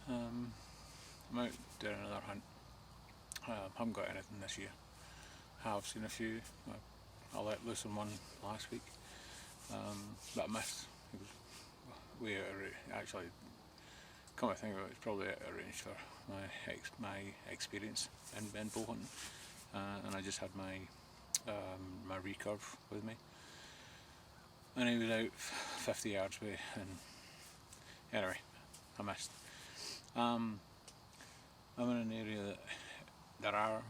Um, I'm out doing another hunt. Haven't got anything this year. Have seen a few. I let loose on one last week, that I missed. It was way out of range. Actually, come to think of it, it's probably out of range for my experience in bow hunting. And I just had my recurve with me, and he was out 50 yards away. And anyway, I missed. Um, I'm in an area that there are,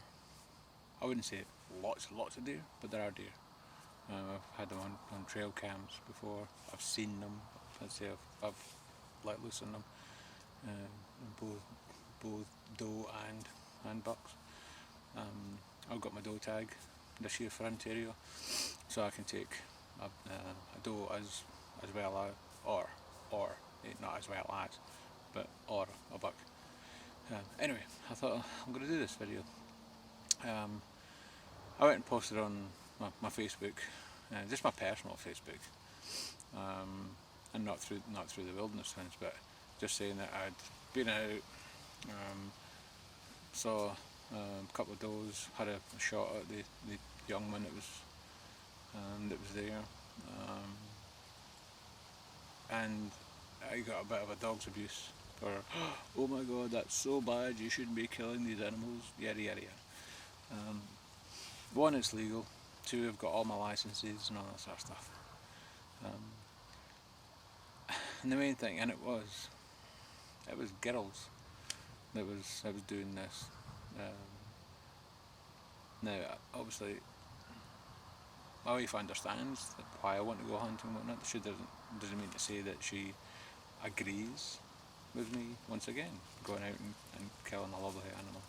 I wouldn't say lots and lots of deer, but there are deer. I've had them on trail cams before. I've seen them. I'd say I've let loose on them, both doe and bucks. I've got my doe tag this year for Ontario, so I can take a doe as well as or not as well as, but or a buck. Anyway, I thought I'm going to do this video. I went and posted on my Facebook, just my personal Facebook, and not through the Wilderness Hounds, but just saying that I'd been out, saw a couple of does, had a shot at the young one that was there, and I got a bit of a dog's abuse for, oh my god, that's so bad, you shouldn't be killing these animals, yada yada yada. One, it's legal. Two, I've got all my licenses and all that sort of stuff. And the main thing, and it was girls that was doing this. Now, obviously, my wife understands why I want to go hunting and whatnot. She doesn't mean to say that she agrees with me once again going out and killing a lovely animal.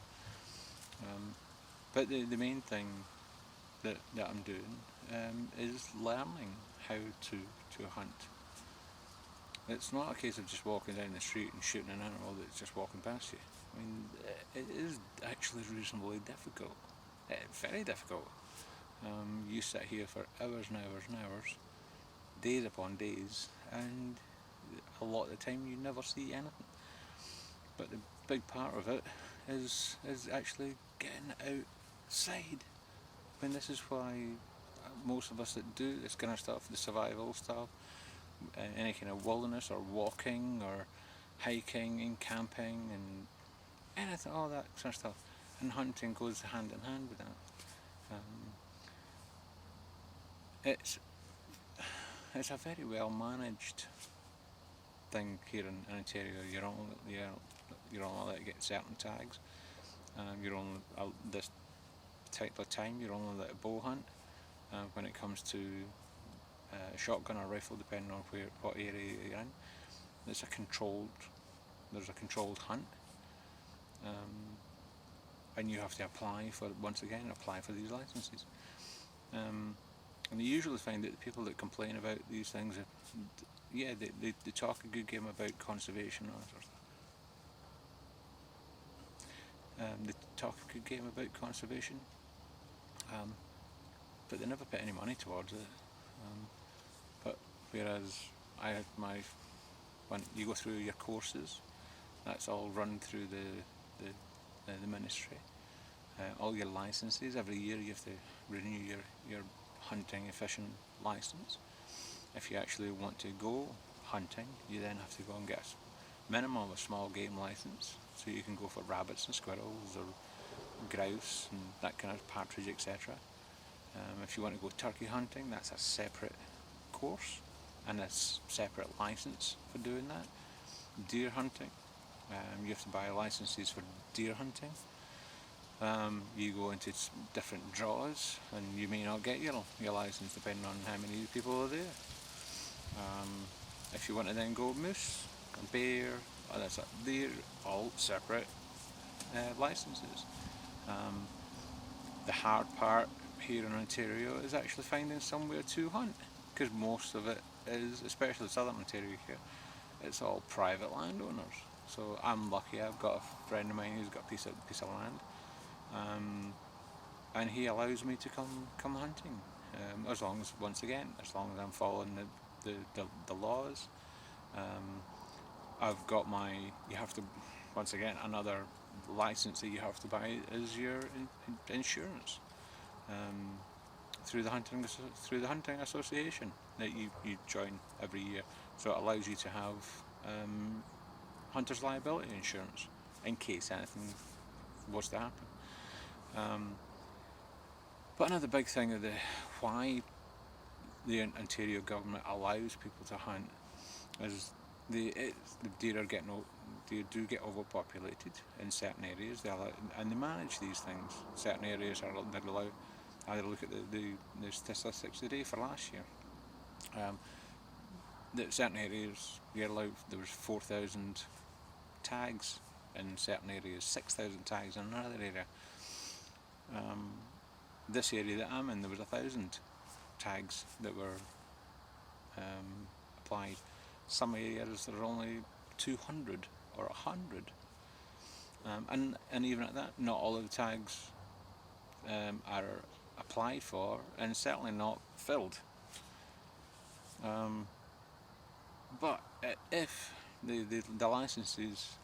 But the main thing that I'm doing is learning how to hunt. It's not a case of just walking down the street and shooting an animal that's just walking past you. I mean, it is actually reasonably difficult. Very difficult. You sit here for hours and hours and hours, days upon days, and a lot of the time you never see anything. But the big part of it is actually getting outside. I mean, this is why most of us that do this kind of stuff, the survival stuff, any kind of wilderness or walking or hiking and camping and anything, all that sort of stuff, and hunting goes hand in hand with that. It's a very well managed thing here in Ontario. You're only allowed to get certain tags. You're only this particular time. You're only allowed to bow hunt. When it comes to shotgun or rifle, depending on what area you're in, there's a controlled hunt, and you have to apply for these licenses. And you usually find that the people that complain about these things, they talk a good game about conservation or sort of. They talk a good game about conservation, but they never put any money towards it. But whereas when you go through your courses, that's all run through the ministry. All your licenses, every year you have to renew your hunting and fishing license. If you actually want to go hunting, you then have to go and get a minimum of a small game license, so you can go for rabbits and squirrels or grouse and that kind of partridge, etc. If you want to go turkey hunting, that's a separate course and a separate license for doing that. Deer hunting, you have to buy licenses for deer hunting. You go into different draws and you may not get your license depending on how many people are there. If you want to then go moose and bear, they're all separate licenses. The hard part here in Ontario is actually finding somewhere to hunt, because most of it is, especially southern Ontario here, it's all private landowners. So I'm lucky, I've got a friend of mine who's got a piece of land, and he allows me to come hunting, as long as I'm following the laws. I've got you have to once again, another license that you have to buy is your insurance. Through the hunting association that you join every year, so it allows you to have hunter's liability insurance in case anything was to happen. But another big thing of why the Ontario government allows people to hunt is the deer do get overpopulated in certain areas. And they manage these things. Certain areas they're allowed. I had a look at the statistics today for last year. Certain areas you're allowed. There was 4,000 tags in certain areas, 6,000 tags in another area. This area that I'm in, there was 1,000 tags that were applied. Some areas there are only 200 or 100, and even at that, not all of the tags are applied for, and certainly not filled. But if the licenses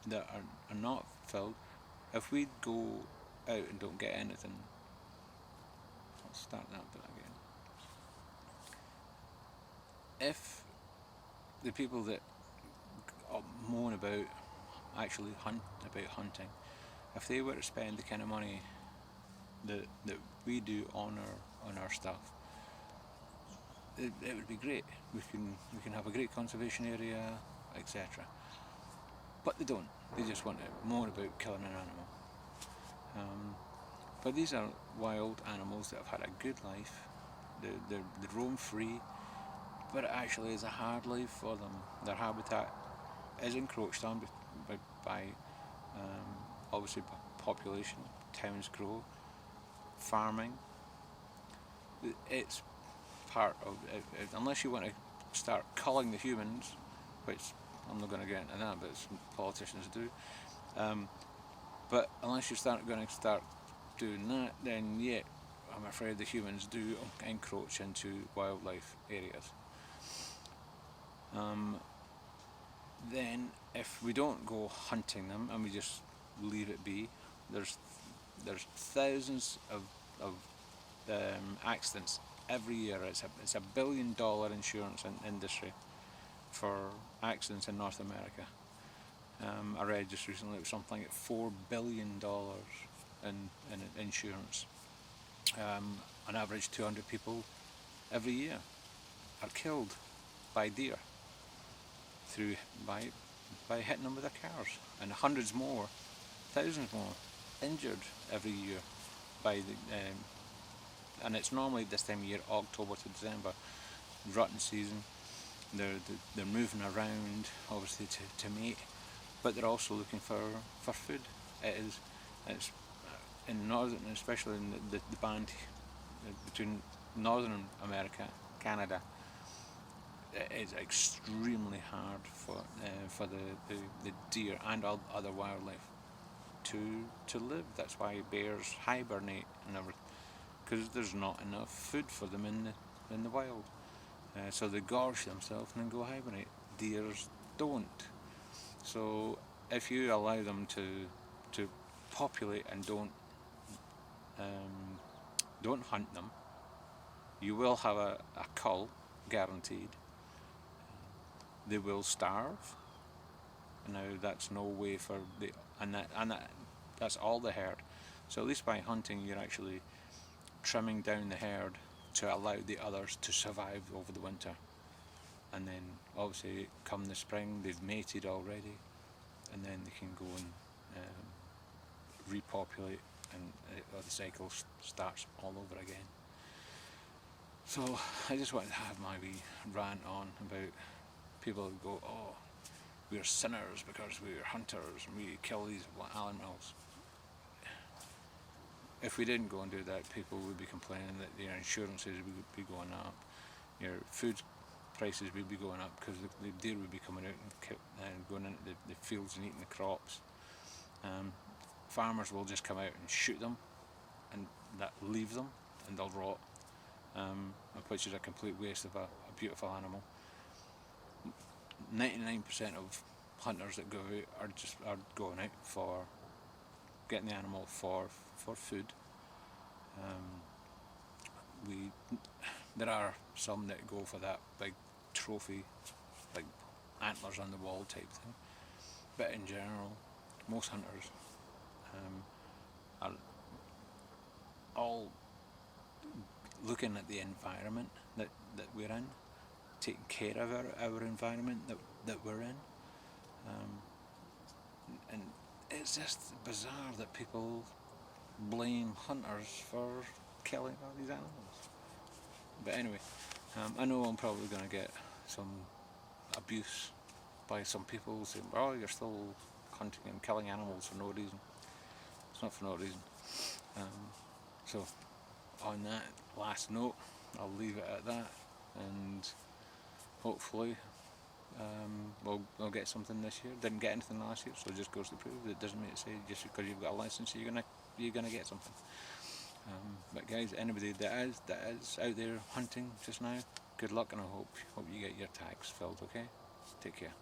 that are not filled, if we go out and don't get anything, I'll start that bit again. If the people that moan about actually hunting, if they were to spend the kind of money that we do on our stuff, it would be great. We can have a great conservation area, etc. But they don't. They just want to moan about killing an animal. But these are wild animals that have had a good life. They roam free, but it actually is a hard life for them. Their habitat is encroached on by obviously population, towns grow, farming. It's part of it, unless you want to start culling the humans, which I'm not going to get into that, but some politicians do. But unless you're going to start doing that, then yeah, I'm afraid the humans do encroach into wildlife areas. Then if we don't go hunting them and we just leave it be, there's thousands of accidents every year. It's a $1 billion insurance industry for accidents in North America. I read just recently it was something like $4 billion in insurance. On average, 200 people every year are killed by deer by hitting them with their cars, and hundreds more, thousands more injured every year by and it's normally this time of year, October to December, rutting season. They're moving around, obviously to mate, but they're also looking for food. It's in northern, especially in the band between Northern America, Canada. It is extremely hard for the deer and other wildlife to live. That's why bears hibernate and everything, because there's not enough food for them in the wild. So they gorge themselves and then go hibernate. Deers don't. So if you allow them to populate and don't hunt them, you will have a cull, guaranteed. They will starve. Now that's no way for that's all the herd. So at least by hunting, you're actually trimming down the herd to allow the others to survive over the winter. And then obviously come the spring, they've mated already, and then they can go and repopulate, and the cycle starts all over again. So I just wanted to have my wee rant on about people who go, oh, we're sinners because we're hunters and we kill these animals. If we didn't go and do that, people would be complaining that your insurances would be going up, your food prices would be going up because the deer would be coming out and going into the fields and eating the crops. Farmers will just come out and shoot them and leave them, and they'll rot, which is a complete waste of a beautiful animal. 99% of hunters that go out are going out for getting the animal for food. There are some that go for that big trophy, like antlers on the wall type thing. But in general, most hunters are all looking at the environment that we're in, taking care of our environment that we're in. And it's just bizarre that people blame hunters for killing all these animals. But anyway, I know I'm probably going to get some abuse by some people saying, "Oh, you're still hunting and killing animals for no reason." It's not for no reason. So, on that last note, I'll leave it at that, and hopefully we'll get something this year. Didn't get anything last year, so it just goes to prove it doesn't mean to say just because you've got a license you're gonna get something. But guys, anybody that is out there hunting just now, good luck, and I hope you get your tags filled. Okay, take care.